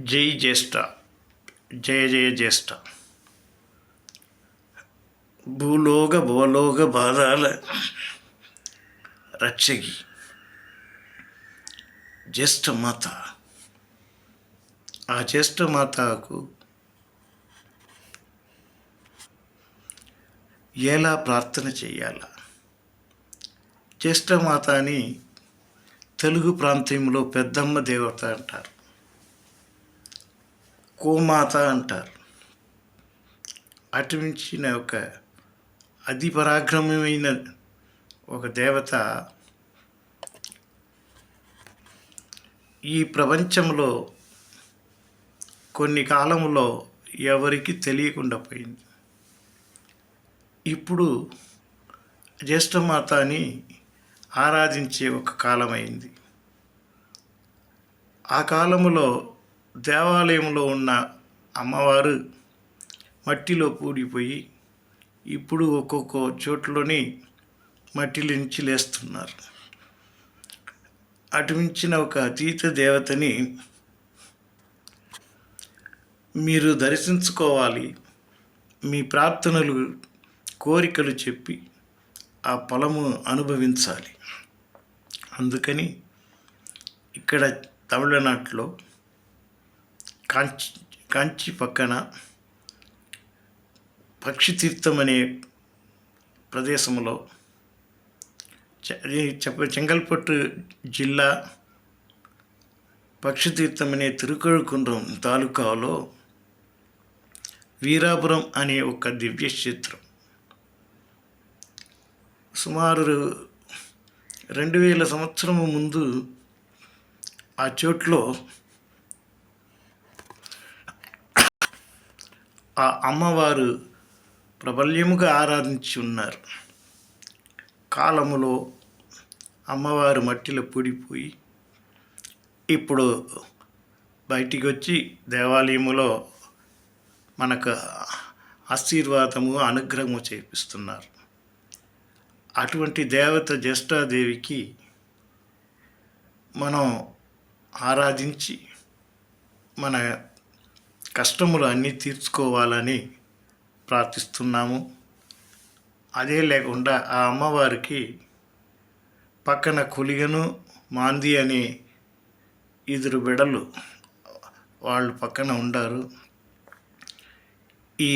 జై జ్యేష్ఠ, జయ జయ జ్యేష్ఠ. భూలోక భూలోక బాధాల రక్షకి జ్యేష్ఠమాత. ఆ జ్యేష్ఠమాతకు ఎలా ప్రార్థన చేయాల? జ్యేష్ఠమాత అని తెలుగు ప్రాంతంలో పెద్దమ్మ దేవత అంటారు, గోమాత అంటారు. అటుమించిన ఒక అతి పరాక్రమమైన ఒక దేవత ఈ ప్రపంచంలో కొన్ని కాలంలో ఎవరికి తెలియకుండా పోయింది. ఇప్పుడు జ్యేష్ఠమాతని ఆరాధించే ఒక కాలమైంది. ఆ కాలంలో దేవాలయంలో ఉన్న అమ్మవారు మట్టిలో పూడిపోయి ఇప్పుడు ఒక్కొక్క చోట్లోని మట్టిలో నుంచి లేస్తున్నారు. అటుమించిన ఒక అతీత దేవతని మీరు దర్శించుకోవాలి. మీ ప్రార్థనలు, కోరికలు చెప్పి ఆ ఫలము అనుభవించాలి. అందుకని ఇక్కడ తమిళనాడులో కాంచి పక్కన పక్షితీర్థం అనే ప్రదేశంలో చెంగల్పట్టు జిల్లా పక్షితీర్థం అనే తిరుకడుకుండ్రం తాలూకాలో వీరాపురం అనే ఒక దివ్యక్షేత్రం. సుమారు 2000 సంవత్సరము ముందు ఆ చోట్లో ఆ అమ్మవారు ప్రబల్యముగా ఆరాధించి ఉన్నారు. కాలములో అమ్మవారు మట్టిలో పూడిపోయి ఇప్పుడు బయటికి వచ్చి దేవాలయములో మనకు ఆశీర్వాదము, అనుగ్రహము చేపిస్తున్నారు. అటువంటి దేవత జ్యేష్ఠాదేవికి మనం ఆరాధించి మన కష్టములు అన్నీ తీర్చుకోవాలని ప్రార్థిస్తున్నాము. అదే లేకుండా ఆ అమ్మవారికి పక్కన కొలిగను, మాంది అనే ఇద్దరు బిడలు వాళ్ళు పక్కన ఉండారు. ఈ